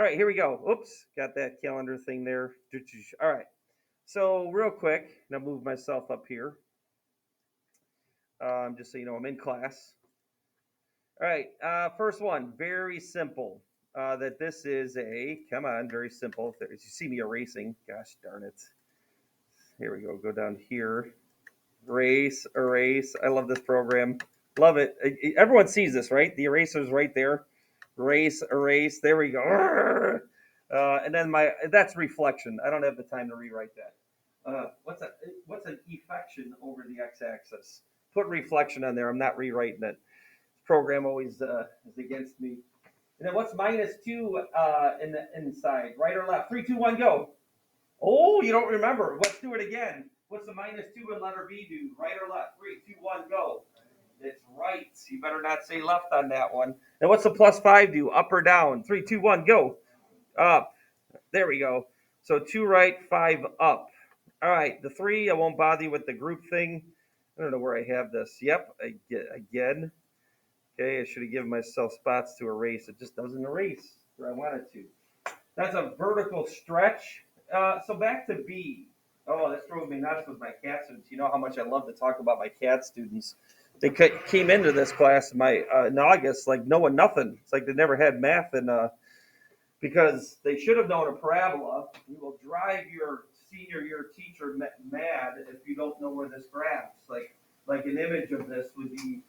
All right, here we go. Oops, got that calendar thing there. All right. So real quick, now move myself up here. Just so you know, I'm in class. All right. First one, very simple. That this is a come on, very simple. If you see me erasing, gosh darn it. Here we go. Go down here. Erase, erase. I love this program. Love it. Everyone sees this, right? The eraser's right there. Erase, erase. There we go. And then that's reflection. I don't have the time to rewrite that. What's an effection over the x-axis? Put reflection on there. I'm not rewriting it. This program always is against me. And then what's minus two in the inside? Right or left? Three, two, one, go. Oh, you don't remember. Let's do it again. What's the minus two in letter B do? Right or left? Three, two, one, go. It's right. You better not say left on that one. And what's the plus five do? Up or down? Three, two, one, go. Up. There we go. So two right, five up. All right. The three, I won't bother you with the group thing. I don't know where I have this. Yep. Again. Okay. I should have given myself spots to erase. It just doesn't erase where I wanted to. That's a vertical stretch. So back to B. Oh, this drove me nuts with my cat students. You know how much I love to talk about my cat students. They came into this class in August like knowing nothing. It's like they never had math, and because they should have known a parabola. You will drive your senior year teacher mad if you don't know where this graphs. Like an image of this would be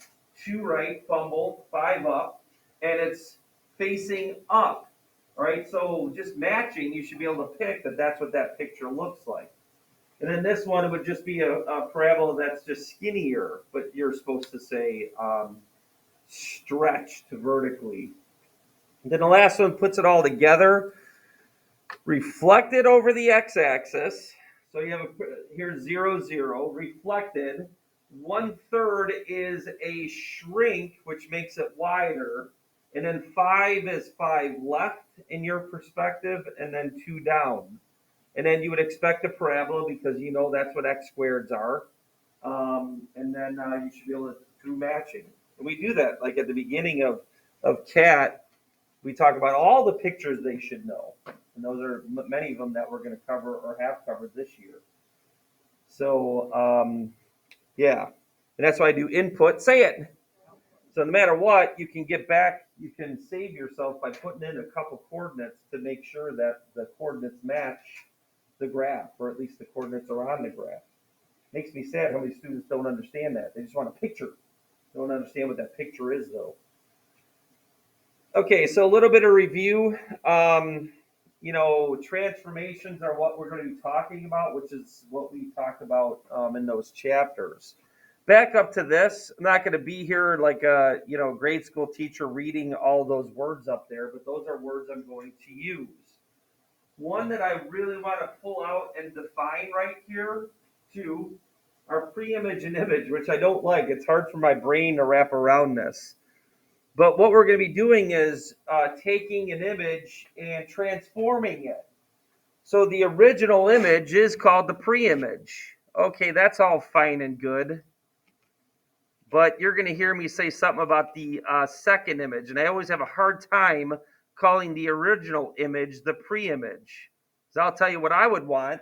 two right, fumble, five up, and it's facing up. All right, so just matching, you should be able to pick that that's what that picture looks like. And then this one would just be a parabola that's just skinnier, but you're supposed to say stretched vertically. And then the last one puts it all together, reflected over the x-axis. So you have here's 0, 0, reflected. 1/3 is a shrink, which makes it wider. And then 5 is 5 left in your perspective, and then 2 down. And then you would expect a parabola because you know that's what x squareds are. And then you should be able to do matching. And we do that like at the beginning of CAT. We talk about all the pictures they should know. And those are many of them that we're going to cover or have covered this year. So, yeah. And that's why I do input. Say it. So no matter what, you can get back, you can save yourself by putting in a couple coordinates to make sure that the coordinates match the graph, or at least the coordinates are on the graph. Makes me sad how many students don't understand that. They just want a picture. They don't understand what that picture is, though. Okay, so a little bit of review. Transformations are what we're going to be talking about, which is what we talked about in those chapters. Back up to this, I'm not going to be here like a grade school teacher reading all those words up there, but those are words I'm going to use. One that I really want to pull out and define right here, too, are pre-image and image, which I don't like. It's hard for my brain to wrap around this. But what we're going to be doing is taking an image and transforming it. So the original image is called the pre-image. Okay, that's all fine and good. But you're going to hear me say something about the second image. And I always have a hard time calling the original image the pre-image. So I'll tell you what I would want.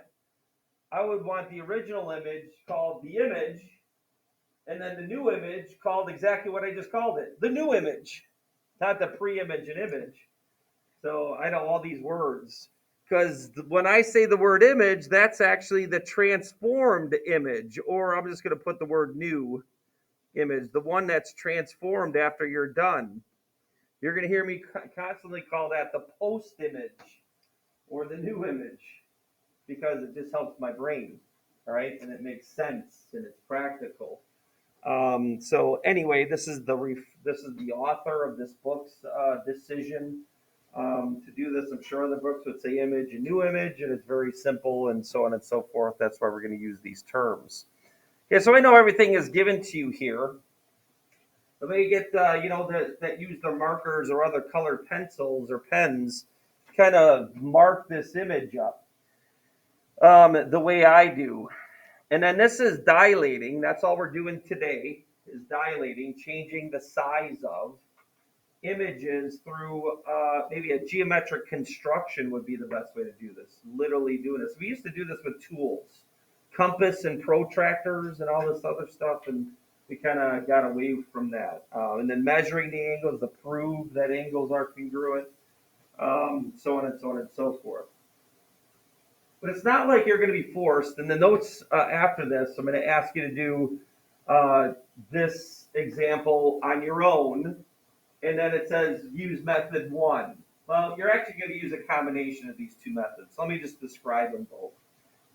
I would want the original image called the image, and then the new image called exactly what I just called it, the new image, not the pre-image and image. So I know all these words. Because when I say the word image, that's actually the transformed image, or I'm just going to put the word new image, the one that's transformed after you're done. You're going to hear me constantly call that the post image or the new image because it just helps my brain, all right? And it makes sense and it's practical. So anyway, this is the author of this book's decision to do this. I'm sure the books would say image and new image, and it's very simple and so on and so forth. That's why we're going to use these terms. Okay, so I know everything is given to you here. Let me get that use their markers or other colored pencils or pens, kind of mark this image up the way I do. And then this is dilating. That's all we're doing today is dilating, changing the size of. images through maybe a geometric construction would be the best way to do this. Literally doing this. We used to do this with tools, compass and protractors and all this other stuff, and we kind of got away from that. And then measuring the angles to prove that angles are congruent, so on and so on and so forth. But it's not like you're going to be forced. In the notes after this, I'm going to ask you to do this example on your own, and then it says use method one. Well, you're actually going to use a combination of these two methods. Let me just describe them both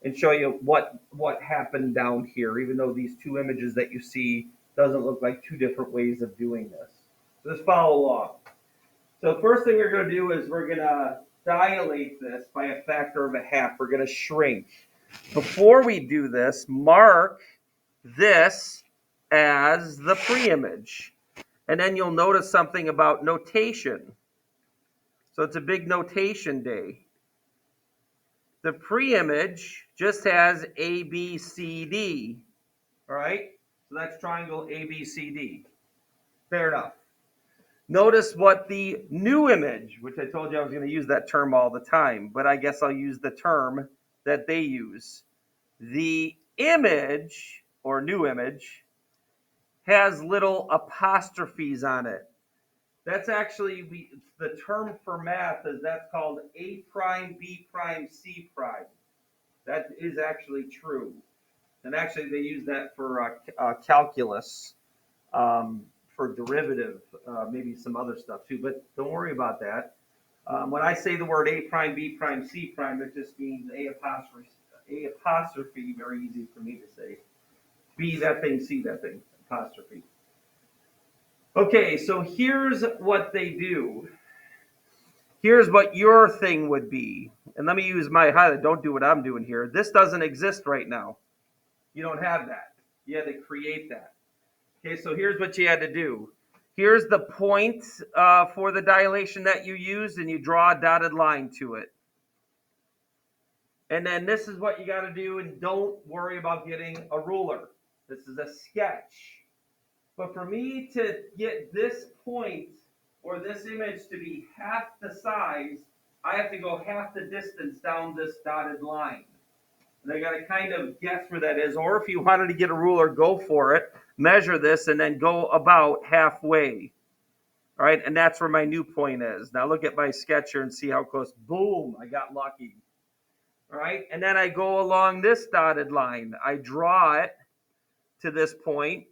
and show you what happened down here, even though these two images that you see doesn't look like two different ways of doing this. So just follow along. So the first thing we're going to do is we're going to dilate this by a factor of a half. We're going to shrink. Before we do this, mark this as the pre-image. And then you'll notice something about notation. So it's a big notation day. The pre-image just has A, B, C, D. All right? So that's triangle A, B, C, D. Fair enough. Notice what the new image, which I told you I was going to use that term all the time, but I guess I'll use the term that they use. The image, or new image, has little apostrophes on it. That's actually, the term for math is that's called A prime, B prime, C prime. That is actually true. And actually they use that for calculus, for derivative, maybe some other stuff too, but don't worry about that. When I say the word A prime, B prime, C prime, it just means A apostrophe, very easy for me to say. B that thing, C that thing, apostrophe. Okay, so here's what they do. Here's what your thing would be. And let me use my highlight. Don't do what I'm doing here. This doesn't exist right now. You don't have that. You had to create that. Okay, so here's what you had to do. Here's the point for the dilation that you used, and you draw a dotted line to it. And then this is what you got to do, and don't worry about getting a ruler. This is a sketch. But for me to get this point or this image to be half the size, I have to go half the distance down this dotted line. And I got to kind of guess where that is. Or if you wanted to get a ruler, go for it. Measure this and then go about halfway. All right, and that's where my new point is. Now look at my sketch here and see how close. Boom, I got lucky. All right, and then I go along this dotted line. I draw it to this point.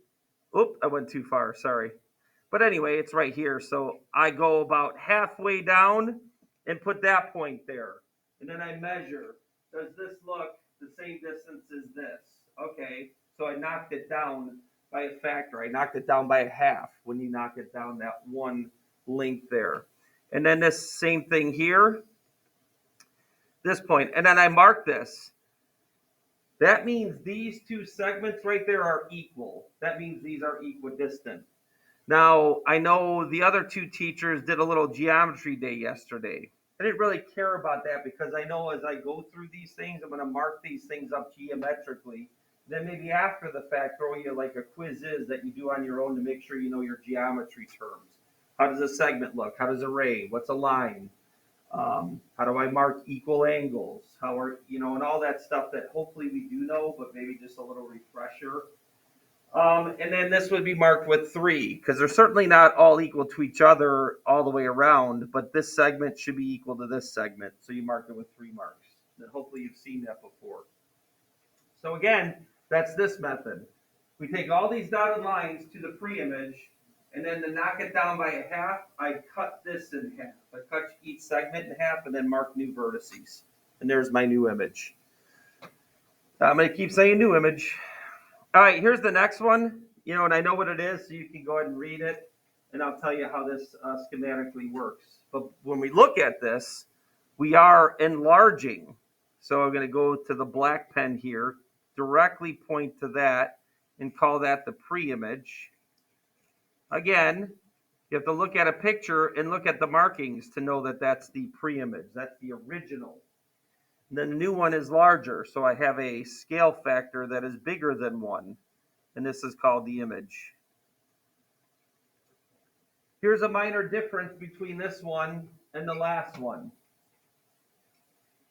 Oop, I went too far, sorry. But anyway, it's right here. So I go about halfway down and put that point there. And then I measure. Does this look the same distance as this? Okay, so I knocked it down by a factor. I knocked it down by a half when you knock it down that one length there. And then this same thing here, this point. And then I mark this. That means these two segments right there are equal. That means these are equidistant. Now, I know the other two teachers did a little geometry day yesterday. I didn't really care about that because I know as I go through these things, I'm going to mark these things up geometrically. Then maybe after the fact, throw you like a quiz is that you do on your own to make sure you know your geometry terms. How does a segment look? How does a ray? What's a line? How do I mark equal angles? How are, and all that stuff that hopefully we do know, but maybe just a little refresher. And then this would be marked with 3 because they're certainly not all equal to each other all the way around, but this segment should be equal to this segment. So you mark it with 3 marks. And hopefully you've seen that before. So again, that's this method. We take all these dotted lines to the pre-image, and then to knock it down by a half, I cut this in half. I cut each segment in half and then mark new vertices. And there's my new image. I'm going to keep saying new image. All right, here's the next one. And I know what it is, so you can go ahead and read it, and I'll tell you how this schematically works. But when we look at this, we are enlarging. So I'm going to go to the black pen here, directly point to that, and call that the pre-image. Again, you have to look at a picture and look at the markings to know that that's the pre-image. That's the original. And then the new one is larger, so I have a scale factor that is bigger than 1, and this is called the image. Here's a minor difference between this one and the last one.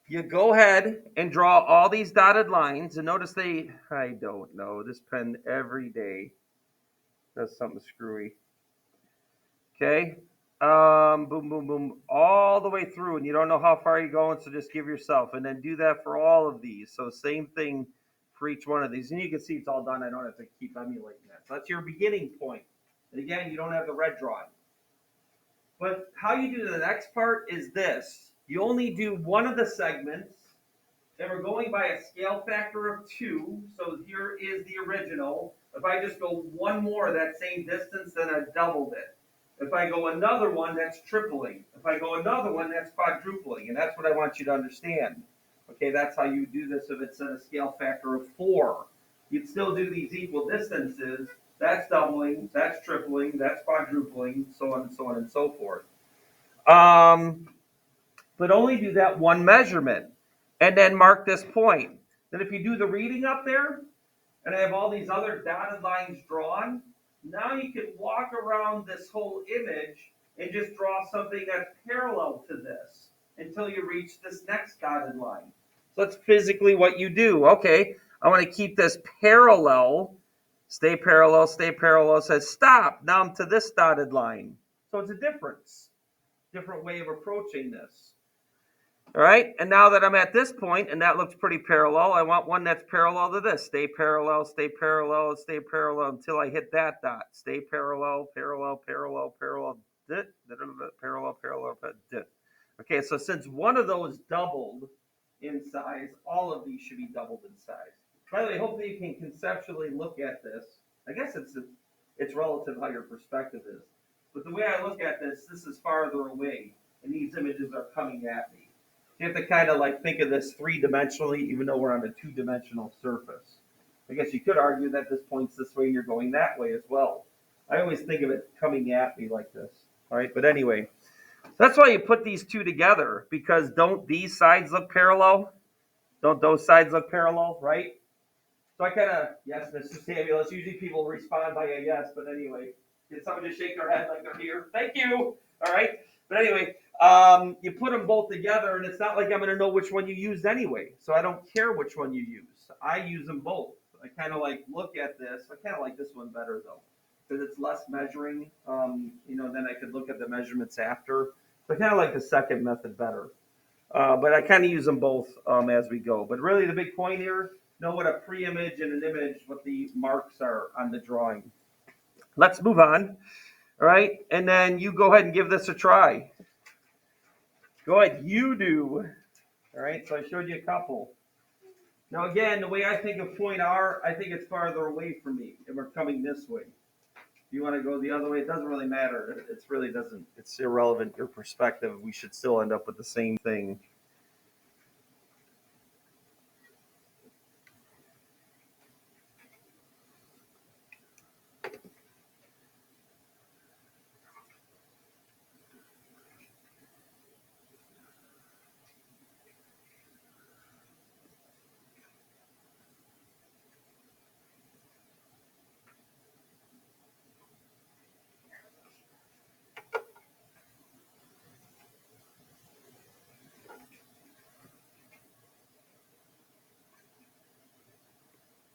You go ahead and draw all these dotted lines, and notice I don't know, this pen every day does something screwy. Okay, boom, boom, boom, all the way through, and you don't know how far you're going, so just give yourself, and then do that for all of these. So same thing for each one of these, and you can see it's all done. I don't have to keep emulating that. So that's your beginning point. And again, you don't have the red drawing. But how you do the next part is this. You only do one of the segments, and we're going by a scale factor of 2. So here is the original. If I just go one more that same distance, then I've doubled it. If I go another one, that's tripling. If I go another one, that's quadrupling. And that's what I want you to understand. Okay, that's how you do this if it's at a scale factor of 4. You'd still do these equal distances. That's doubling, that's tripling, that's quadrupling, so on and so on and so forth. But only do that one measurement and then mark this point. Then if you do the reading up there, and I have all these other dotted lines drawn, now you can walk around this whole image and just draw something that's parallel to this until you reach this next dotted line. So that's physically what you do. Okay, I want to keep this parallel. Stay parallel, stay parallel. Says stop. Now I'm to this dotted line. So it's a different way of approaching this. All right, and now that I'm at this point, and that looks pretty parallel, I want one that's parallel to this. Stay parallel, stay parallel, stay parallel until I hit that dot. Stay parallel, parallel, parallel, parallel, parallel, parallel, dit. Okay, so since one of those doubled in size, all of these should be doubled in size. By the way, hopefully you can conceptually look at this. I guess it's relative how your perspective is. But the way I look at this is farther away, and these images are coming at me. You have to kind of like think of this three-dimensionally, even though we're on a two-dimensional surface. I guess you could argue that this points this way and you're going that way as well. I always think of it coming at me like this. All right, but anyway, that's why you put these two together, because don't these sides look parallel? Don't those sides look parallel, right? So I kind of, yes, Mr. Samuel, usually people respond by a yes, but anyway, did someone just shake their head like they're here? Thank you. All right. But anyway, you put them both together, and it's not like I'm going to know which one you used anyway. So I don't care which one you use. I use them both. I kind of like look at this. I kind of like this one better, though, because it's less measuring. Then I could look at the measurements after. So I kind of like the second method better. But I kind of use them both as we go. But really, the big point here, know what a pre-image and an image, what the marks are on the drawing. Let's move on. All right, and then you go ahead and give this a try. Go ahead, you do. All right, so I showed you a couple. Now again, the way I think of point R, I think it's farther away from me, and we're coming this way. If you want to go the other way, it doesn't really matter. It really doesn't. It's irrelevant, your perspective. We should still end up with the same thing.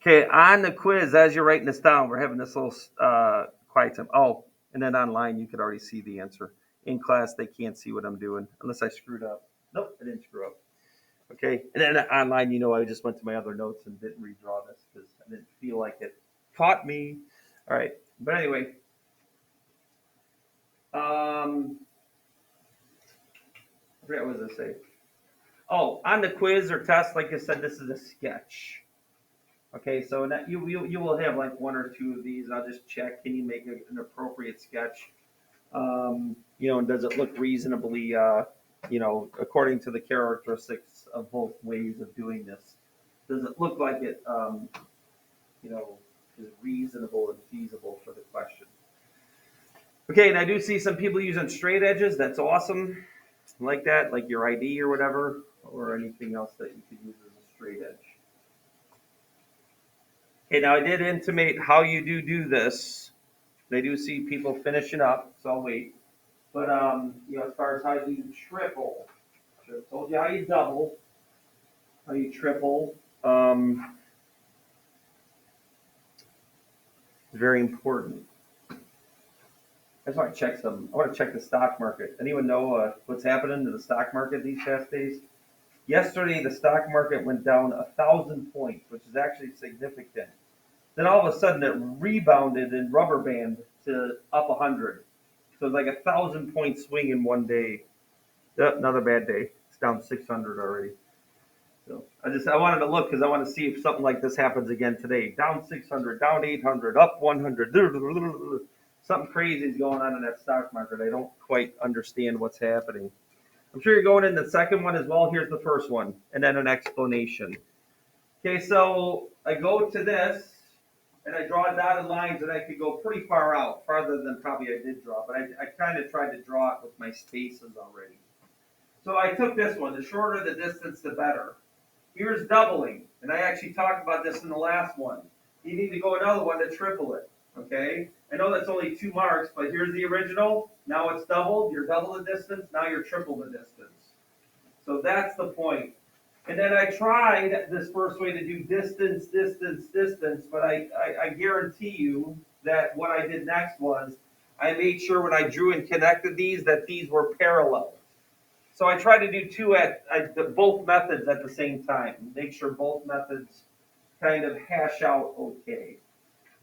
Okay, on the quiz, as you're writing this down, we're having this little quiet time. Oh, and then online, you could already see the answer. In class, they can't see what I'm doing unless I screwed up. Nope, I didn't screw up. Okay, and then online, I just went to my other notes and didn't redraw this because I didn't feel like it caught me. All right, but anyway, I forgot what was I say. Oh, on the quiz or test, like I said, this is a sketch. Okay, so that you will have like one or two of these. I'll just check. Can you make an appropriate sketch? And does it look reasonably, according to the characteristics of both ways of doing this? Does it look like it, is reasonable and feasible for the question? Okay, and I do see some people using straight edges. That's awesome. Like that, like your ID or whatever, or anything else that you could use as a straight edge. Okay, now I did intimate how you do this. I do see people finishing up, so I'll wait. But as far as how you triple, I told you how you double, how you triple. It's very important. I just want to check some. I want to check the stock market. Anyone know what's happening to the stock market these past days? Yesterday, the stock market went down 1,000 points, which is actually significant. Then all of a sudden, it rebounded and rubber band to up 100. So it's like 1,000 point swing in one day. Yep, another bad day. It's down 600 already. So I wanted to look because I want to see if something like this happens again today. Down 600, down 800, up 100. Something crazy is going on in that stock market. I don't quite understand what's happening. I'm sure you're going in the second one as well. Here's the first one, and then an explanation. Okay, so I go to this, and I draw dotted lines, and I could go pretty far out, farther than probably I did draw, but I kind of tried to draw it with my spaces already. So I took this one. The shorter the distance, the better. Here's doubling, and I actually talked about this in the last one. You need to go another one to triple it, okay? I know that's only 2 marks, but here's the original. Now it's doubled. You're double the distance. Now you're triple the distance. So that's the point. And then I tried this first way to do distance, distance, distance, but I guarantee you that what I did next was I made sure when I drew and connected these that these were parallel. So I tried to do both methods at the same time. Make sure both methods kind of hash out okay.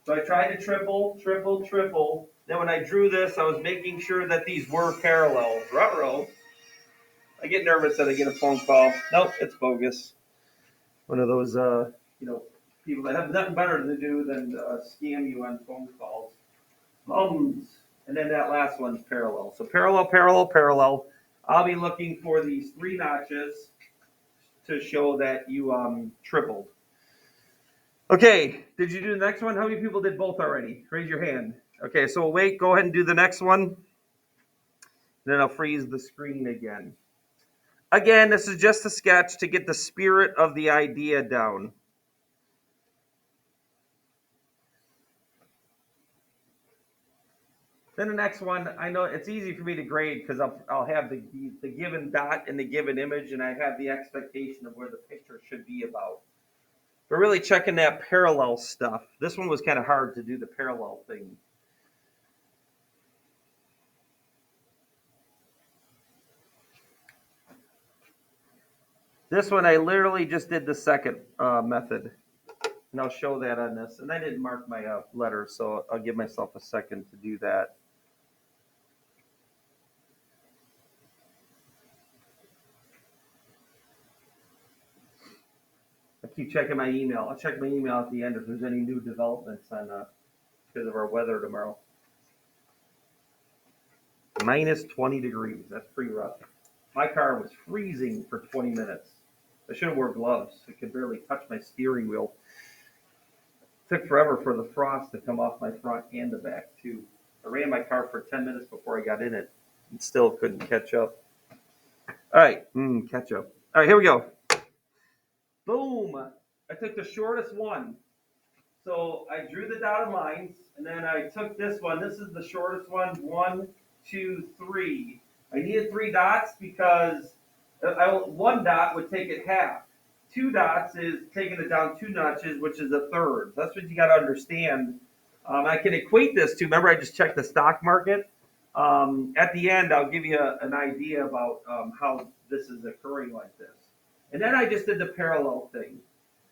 So I tried to triple, triple, triple. Then when I drew this, I was making sure that these were parallel. Ruh-roh. I get nervous that I get a phone call. Nope, it's bogus. One of those, people that have nothing better to do than scam you on phone calls. And then that last one's parallel. So parallel, parallel, parallel. I'll be looking for these 3 notches to show that you tripled. Okay, did you do the next one? How many people did both already? Raise your hand. Okay, so we'll wait. Go ahead and do the next one. Then I'll freeze the screen again. Again, this is just a sketch to get the spirit of the idea down. Then the next one, I know it's easy for me to grade because I'll have the given dot and the given image, and I have the expectation of where the picture should be about. But really checking that parallel stuff. This one was kind of hard to do the parallel thing. This one, I literally just did the second method. And I'll show that on this. And I didn't mark my letters, so I'll give myself a second to do that. I keep checking my email. I'll check my email at the end if there's any new developments on because of our weather tomorrow. Minus 20 degrees. That's pretty rough. My car was freezing for 20 minutes. I should have worn gloves. I could barely touch my steering wheel. It took forever for the frost to come off my front and the back, too. I ran my car for 10 minutes before I got in it and still couldn't catch up. All right, catch up. All right, here we go. Boom. I took the shortest one. So I drew the dotted lines, and then I took this one. This is the shortest one. 1, 2, 3. I needed 3 dots because 1 dot would take it half. 2 dots is taking it down 2 notches, which is a third. That's what you got to understand. I can equate this to, remember I just checked the stock market. At the end, I'll give you an idea about how this is occurring like this. And then I just did the parallel thing.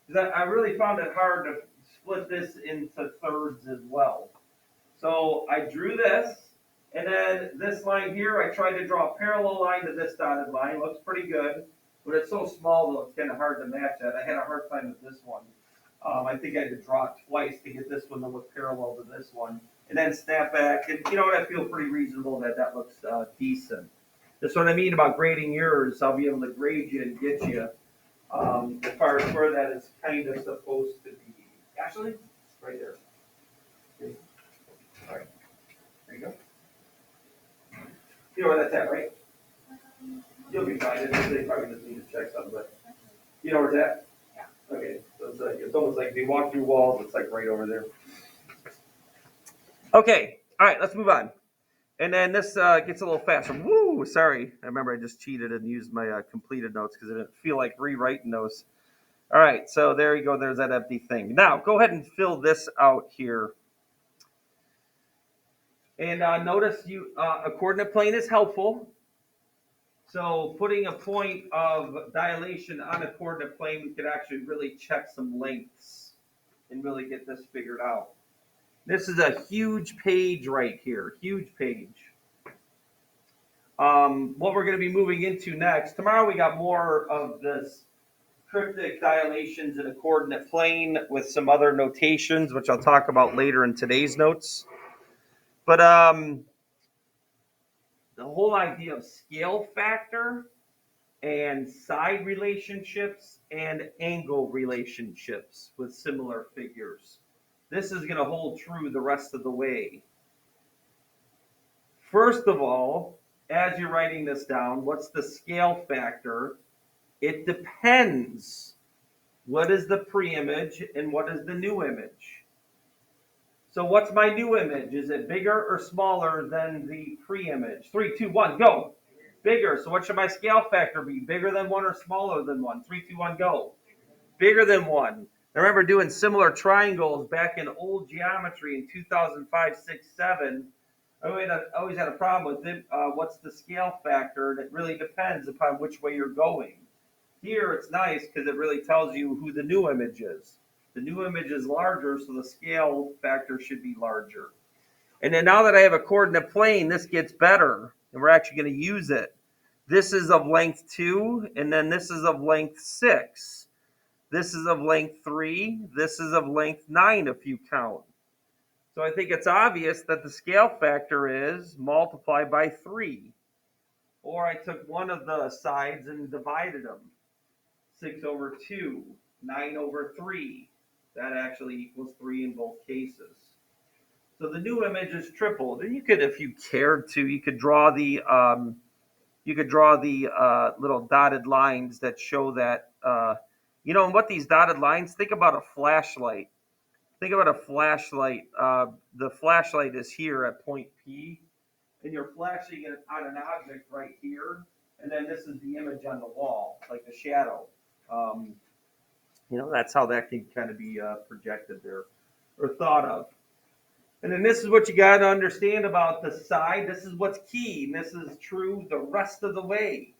Because I really found it hard to split this into thirds as well. So I drew this, and then this line here, I tried to draw a parallel line to this dotted line. Looks pretty good, but it's so small, though, it's kind of hard to match that. I had a hard time with this one. I think I had to draw it twice to get this one to look parallel to this one, and then snap back. And you know what? I feel pretty reasonable that looks decent. That's what I mean about grading yours. I'll be able to grade you and get you as far as where that is kind of supposed to be. Ashley, right there. Okay. All right. There you go. You know where that's at, right? You'll be fine. They probably just need to check something, but you know where it's at? Yeah. Okay. So it's almost like if you walk through walls, it's like right over there. Okay. All right, let's move on. And then this gets a little faster. Woo! Sorry, I remember I just cheated and used my completed notes because I didn't feel like rewriting those. All right, so there you go. There's that empty thing. Now go ahead and fill this out here. And notice a coordinate plane is helpful. So putting a point of dilation on a coordinate plane, we could actually really check some lengths and really get this figured out. This is a huge page right here, huge page. What we're going to be moving into next, tomorrow we got more of this cryptic dilations in a coordinate plane with some other notations, which I'll talk about later in today's notes. But the whole idea of scale factor and side relationships and angle relationships with similar figures. This is going to hold true the rest of the way. First of all, as you're writing this down, what's the scale factor? It depends. What is the pre-image and what is the new image? So what's my new image? Is it bigger or smaller than the pre-image? 3, 2, 1, go. Bigger. So what should my scale factor be? Bigger than 1 or smaller than 1? 3, 2, 1, go. Bigger than 1. I remember doing similar triangles back in old geometry in 2005, 6, 7. I always had a problem with it. What's the scale factor? And it really depends upon which way you're going. Here, it's nice because it really tells you who the new image is. The new image is larger, so the scale factor should be larger. And then now that I have a coordinate plane, this gets better, and we're actually going to use it. This is of length 2, and then this is of length 6. This is of length 3. This is of length 9 if you count. So I think it's obvious that the scale factor is multiplied by 3. Or I took one of the sides and divided them. 6 over 2, 9 over 3. That actually equals 3 in both cases. So the new image is tripled. And you could, if you cared to, you could draw the little dotted lines that show that. And what these dotted lines? Think about a flashlight. Think about a flashlight. The flashlight is here at point P, and you're flashing it on an object right here, and then this is the image on the wall, like the shadow. That's how that can kind of be projected there or thought of. And then this is what you got to understand about the side. This is what's key, and this is true the rest of the way.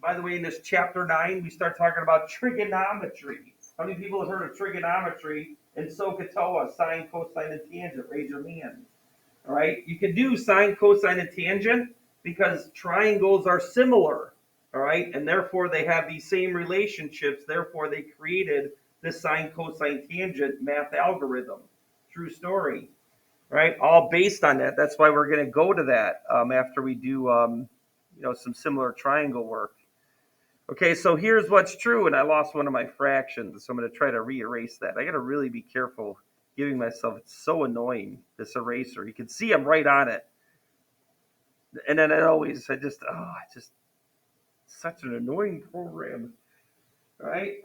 By the way, in this chapter 9, we start talking about trigonometry. How many people have heard of trigonometry and SOHCAHTOA, sine, cosine, and tangent? Raise your hand. All right, you can do sine, cosine, and tangent because triangles are similar. All right, and therefore they have these same relationships. Therefore, they created this sine, cosine, tangent math algorithm. True story. Right, all based on that. That's why we're going to go to that after we do, some similar triangle work. Okay, so here's what's true, and I lost one of my fractions, so I'm going to try to re-erase that. I got to really be careful giving myself. It's so annoying, this eraser. You can see I'm right on it, and then such an annoying program. All right,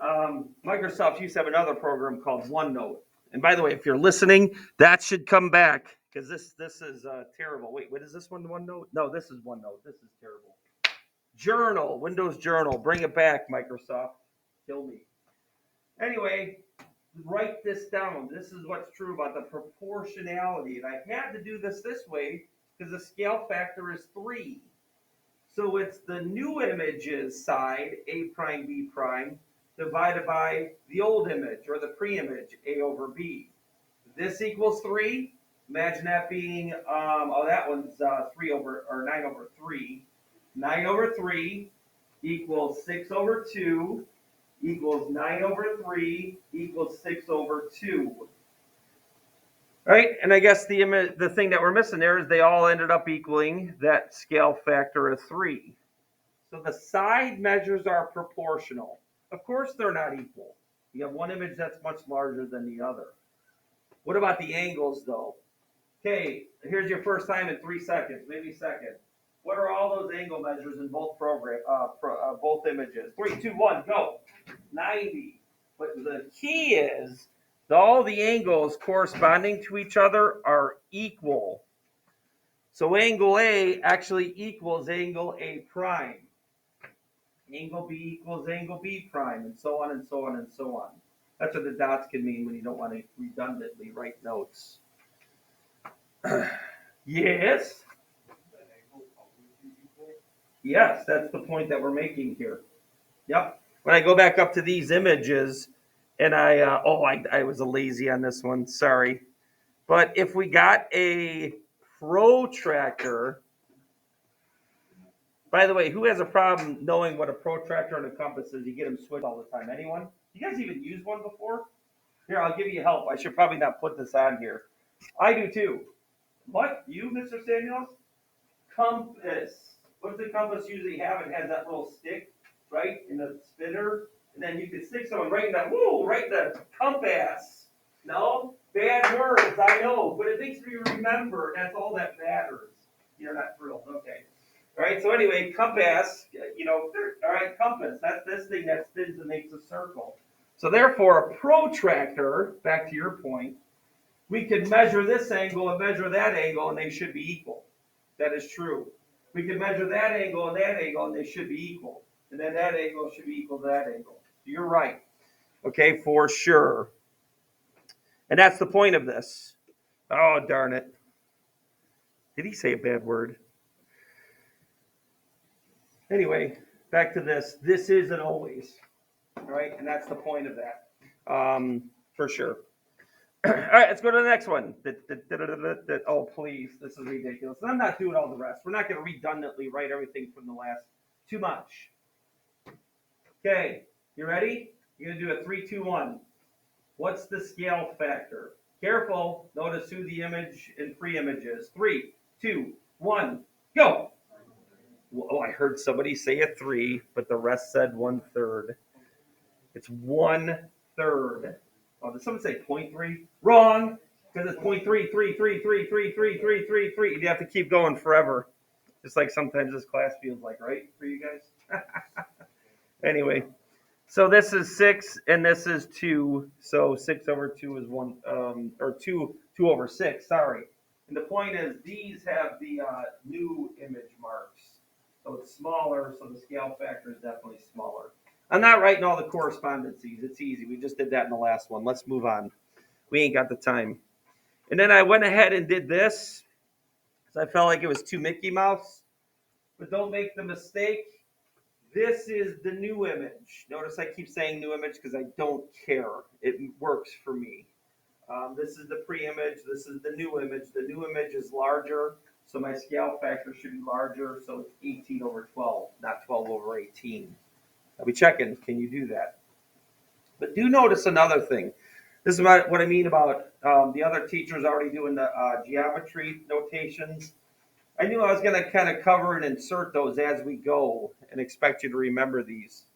Microsoft used to have another program called OneNote. And by the way, if you're listening, that should come back because this is terrible. Wait, what is this one? OneNote? No, this is OneNote. This is terrible. Journal, Windows Journal. Bring it back, Microsoft. Kill me. Anyway, write this down. This is what's true about the proportionality. And I had to do this way because the scale factor is 3. So it's the new image's side, A prime, B prime, divided by the old image or the pre-image, A over B. This equals 3. Imagine that being, that one's 9 over 3. 9 over 3 equals 6 over 2 equals 9 over 3 equals 6 over 2. Right? And I guess the thing that we're missing there is they all ended up equaling that scale factor of 3. So the side measures are proportional. Of course, they're not equal. You have one image that's much larger than the other. What about the angles, though? Okay, here's your first time in 3 seconds, maybe second. What are all those angle measures in both both images? 3, 2, 1, go. 90. But the key is all the angles corresponding to each other are equal. So angle A actually equals angle A prime. Angle B equals angle B prime, and so on and so on and so on. That's what the dots can mean when you don't want to redundantly write notes. Yes? Yes, that's the point that we're making here. Yep. When I go back up to these images, and I was a lazy on this one, sorry. But if we got a protractor, by the way, who has a problem knowing what a protractor and a compass is? You get them switched all the time. Anyone? You guys even used one before? Here, I'll give you help. I should probably not put this on here. I do too. What? You, Mr. Samuels? Compass. What does the compass usually have? It has that little stick, right, in the spinner, and then you can stick someone right in that, right in the compass. No? Bad words, I know, but it makes me remember. That's all that matters. You're not thrilled. Okay. All right, so anyway, compass, all right, compass, that's this thing that spins and makes a circle. So therefore, a protractor, back to your point, we could measure this angle and measure that angle, and they should be equal. That is true. We could measure that angle, and they should be equal. And then that angle should be equal to that angle. You're right. Okay, for sure. And that's the point of this. Oh, darn it. Did he say a bad word? Anyway, back to this. This isn't always. All right, and that's the point of that. For sure. All right, let's go to the next one. Oh, please, this is ridiculous. And I'm not doing all the rest. We're not going to redundantly write everything from the last. Too much. Okay, you ready? You're going to do a 3, 2, 1. What's the scale factor? Careful. Notice who the image and pre-image is. 3, 2, 1, go. Oh, I heard somebody say a 3, but the rest said 1/3. It's 1/3. Oh, did someone say 0.3? Wrong, because it's 0.3, 3, 3, 3, 3, 3, 3, 3, 3. You have to keep going forever. Just like sometimes this class feels like, right, for you guys? Anyway, so this is 6 and this is 2. So 6 over 2 is 1, or 2 over 6, sorry. And the point is these have the new image marks. So it's smaller, so the scale factor is definitely smaller. I'm not writing all the correspondences. It's easy. We just did that in the last one. Let's move on. We ain't got the time. And then I went ahead and did this because I felt like it was too Mickey Mouse. But don't make the mistake. This is the new image. Notice I keep saying new image because I don't care. It works for me. This is the pre-image. This is the new image. The new image is larger, so my scale factor should be larger. So it's 18 over 12, not 12 over 18. I'll be checking. Can you do that? But do notice another thing. This is what I mean about the other teachers already doing the geometry notations. I knew I was going to kind of cover and insert those as we go and expect you to remember these.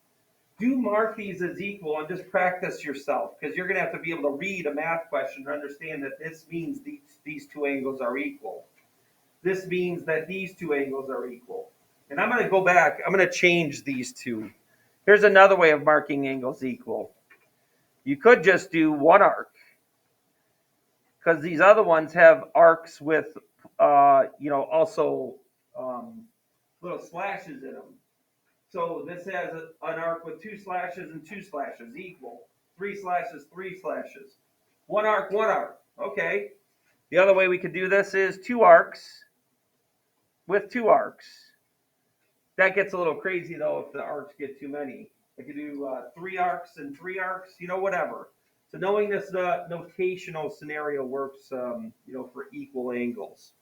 Do mark these as equal and just practice yourself because you're going to have to be able to read a math question to understand that this means these two angles are equal. This means that these two angles are equal. And I'm going to go back. I'm going to change these two. Here's another way of marking angles equal. You could just do one arc because these other ones have arcs with, also little slashes in them. So this has an arc with 2 slashes and 2 slashes equal. 3 slashes, 3 slashes. One arc, one arc. Okay. The other way we could do this is 2 arcs with 2 arcs. That gets a little crazy though if the arcs get too many. I could do 3 arcs and 3 arcs, whatever. So knowing this notational scenario works, for equal angles.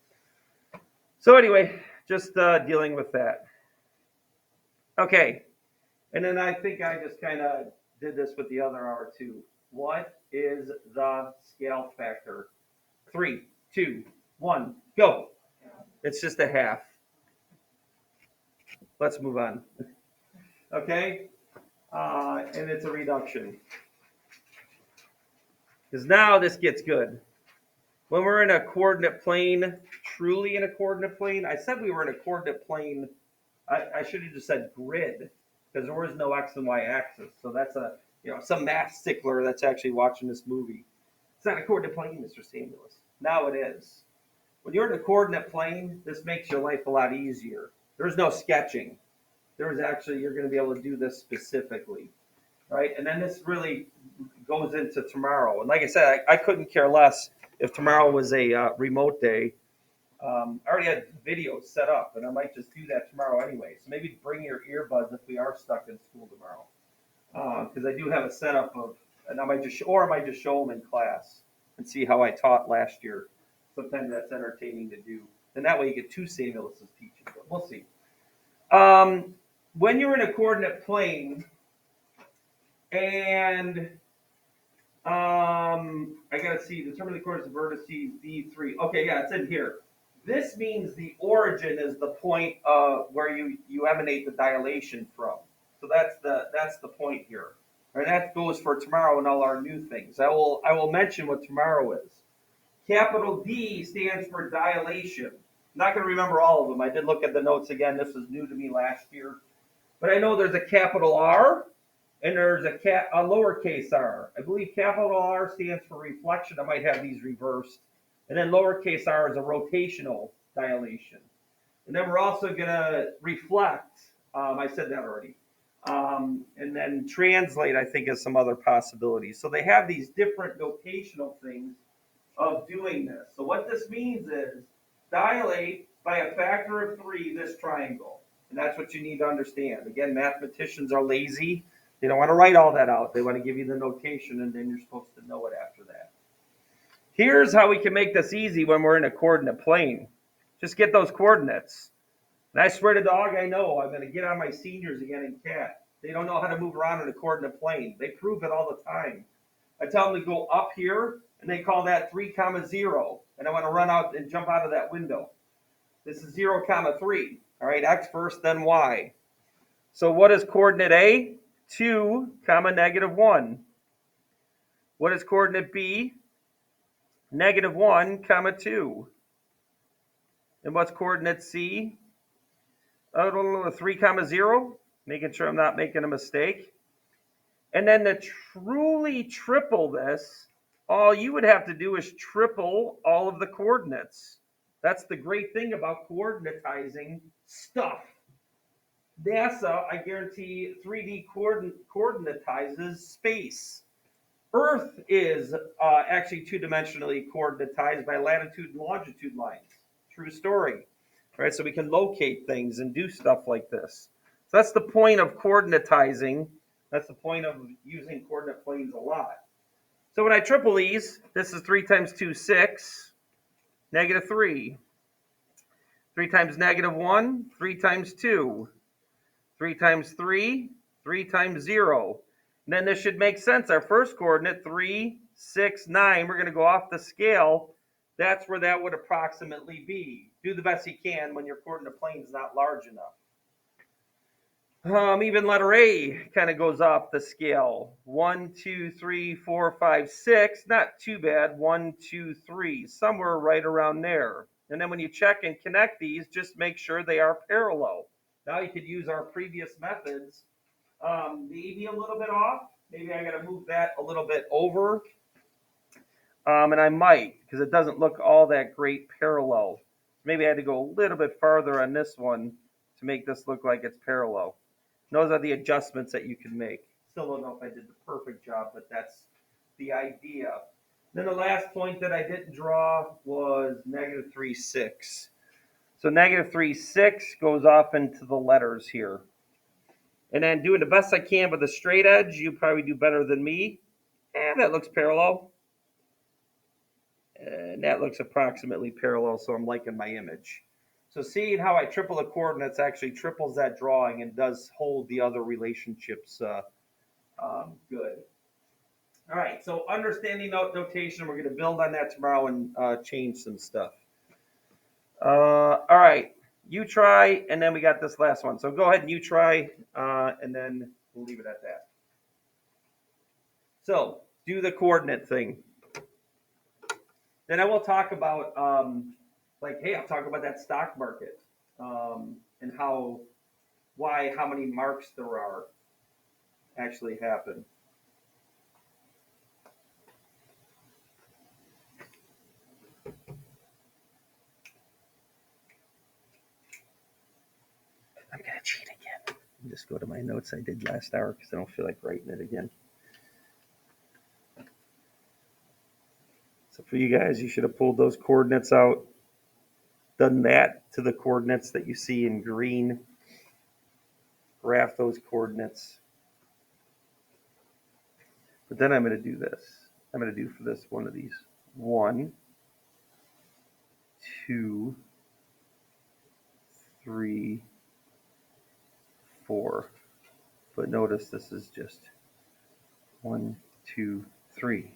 So anyway, just dealing with that. Okay, and then I think I just kind of did this with the other R2. What is the scale factor? 3, 2, 1, go. It's just a half. Let's move on. Okay, and it's a reduction. Because now this gets good. When we're in a coordinate plane, truly in a coordinate plane, I said we were in a coordinate plane. I should have just said grid because there was no X and Y axis. So that's some math stickler that's actually watching this movie. It's not a coordinate plane, Mr. Samuels. Now it is. When you're in a coordinate plane, this makes your life a lot easier. There's no sketching. There's actually, you're going to be able to do this specifically, right? And then this really goes into tomorrow. And like I said, I couldn't care less if tomorrow was a remote day. I already had videos set up, and I might just do that tomorrow anyway. So maybe bring your earbuds if we are stuck in school tomorrow, because I do have a setup of, and I might just, or I might just show them in class and see how I taught last year. Sometimes that's entertaining to do, and that way you get two Samuelses teaching. But we'll see. When you're in a coordinate plane, and I gotta see, determine the coordinates of vertices D3. Okay, yeah, it's in here. This means the origin is the point where you emanate the dilation from. So that's the point here. And that goes for tomorrow and all our new things. I will mention what tomorrow is. Capital D stands for dilation. I'm not going to remember all of them. I did look at the notes again. This was new to me last year. But I know there's a capital R and there's a lowercase r. I believe capital R stands for reflection. I might have these reversed. And then lowercase r is a rotational dilation. And then we're also going to reflect. I said that already. And then translate, I think, is some other possibilities. So they have these different notational things of doing this. So what this means is dilate by a factor of 3 this triangle. And that's what you need to understand. Again, mathematicians are lazy. They don't want to write all that out. They want to give you the notation, and then you're supposed to know it after that. Here's how we can make this easy when we're in a coordinate plane. Just get those coordinates. And I swear to dog, I know I'm going to get on my seniors again in CAT. They don't know how to move around in a coordinate plane. They prove it all the time. I tell them to go up here, and they call that 3, 0. And I want to run out and jump out of that window. This is 0, 3. All right, x first, then y. So what is coordinate A? 2, -1. What is coordinate B? -1, 2. And what's coordinate C? 3, 0. Making sure I'm not making a mistake. And then to truly triple this, all you would have to do is triple all of the coordinates. That's the great thing about coordinatizing stuff. NASA, I guarantee, 3D coordinatizes space. Earth is actually two-dimensionally coordinatized by latitude and longitude lines. True story. Right? So we can locate things and do stuff like this. So that's the point of coordinatizing. That's the point of using coordinate planes a lot. So when I triple these, this is 3 times 2, 6, -3. 3 times -1, 3 times 2. 3 times 3, 3 times 0. And then this should make sense. Our first coordinate, 3, 6, 9, we're going to go off the scale. That's where that would approximately be. Do the best you can when your coordinate plane is not large enough. Even letter A kind of goes off the scale. 1, 2, 3, 4, 5, 6. Not too bad. 1, 2, 3. Somewhere right around there. And then when you check and connect these, just make sure they are parallel. Now you could use our previous methods. Maybe a little bit off. Maybe I got to move that a little bit over. And I might, because it doesn't look all that great parallel. Maybe I had to go a little bit farther on this one to make this look like it's parallel. Those are the adjustments that you can make. Still don't know if I did the perfect job, but that's the idea. Then the last point that I didn't draw was -3, 6. So -3, 6 goes off into the letters here. And then doing the best I can with a straight edge, you probably do better than me. And that looks parallel. And that looks approximately parallel, so I'm liking my image. So seeing how I triple the coordinates actually triples that drawing and does hold the other relationships good. All right, so understanding notation, we're going to build on that tomorrow and change some stuff. All right, you try, and then we got this last one. So go ahead and you try, and then we'll leave it at that. So do the coordinate thing. Then I will talk about, I'll talk about that stock market and how many marks there are actually happen. just go to my notes I did last hour because I don't feel like writing it again. So for you guys, you should have pulled those coordinates out, done that to the coordinates that you see in green, graph those coordinates. But then I'm going to do this. I'm going to do for this one of these. 1, 2, 3, 4. But notice this is just 1, 2, 3.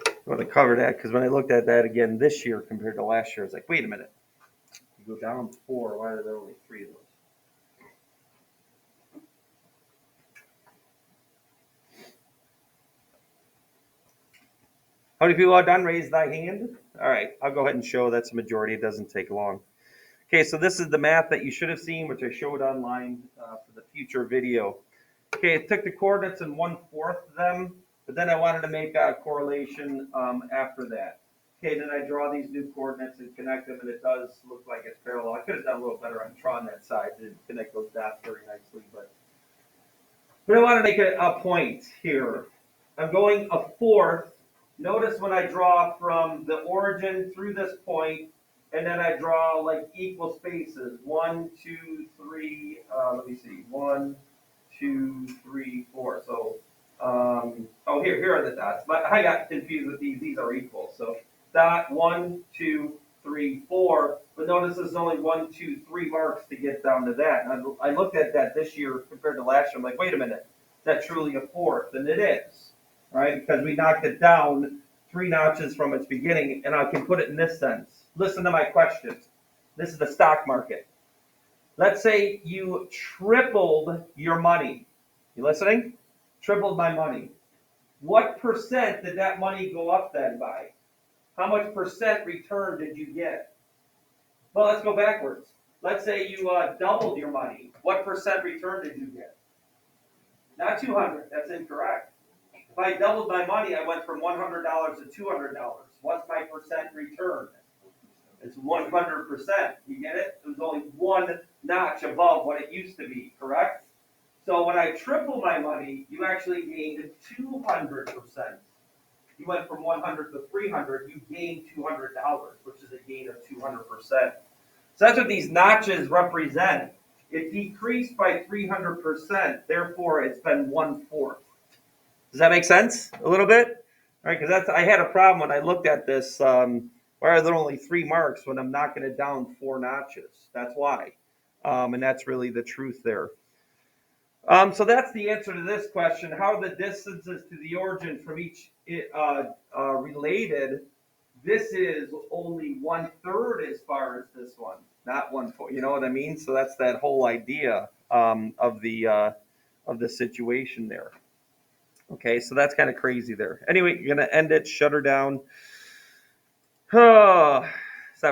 I want to cover that because when I looked at that again this year compared to last year, I was like, wait a minute. You go down 4, why are there only 3 of those? How many people are done? Raise thy hand. All right, I'll go ahead and show that's a majority. It doesn't take long. Okay, so this is the math that you should have seen, which I showed online for the future video. Okay, I took the coordinates and 1/4 them, but then I wanted to make a correlation after that. Okay, then I draw these new coordinates and connect them, and it does look like it's parallel. I could have done a little better on drawing that side to connect those dots very nicely, but I want to make a point here. I'm going 1/4. Notice when I draw from the origin through this point, and then I draw like equal spaces. 1, 2, 3. Let me see. 1, 2, 3, 4. So, here are the dots. But I got confused with these. These are equal. So dot 1, 2, 3, 4. But notice there's only 1, 2, 3 marks to get down to that. And I looked at that this year compared to last year. I'm like, wait a minute. Is that truly 1/4? And it is, right? Because we knocked it down 3 notches from its beginning. And I can put it in this sense. Listen to my question. This is the stock market. Let's say you tripled your money. You listening? Tripled my money. What percent did that money go up then by? How much percent return did you get? Well, let's go backwards. Let's say you doubled your money. What percent return did you get? Not 200. That's incorrect. If I doubled my money, I went from $100 to $200. What's my percent return? It's 100%. You get it? It was only 1 notch above what it used to be, correct? So when I triple my money, you actually gained 200%. You went from 100 to 300, you gained $200, which is a gain of 200%. So that's what these notches represent. It decreased by 300%, therefore it's been 1/4. Does that make sense a little bit? All right, because I had a problem when I looked at this. Why are there only 3 marks when I'm knocking it down 4 notches? That's why. And that's really the truth there. So that's the answer to this question. How are the distances to the origin from each related? This is only 1/3 as far as this one, not 1/4. You know what I mean? So that's that whole idea of the situation there. Okay, so that's kind of crazy there. Anyway, you're gonna end it. Shut her down.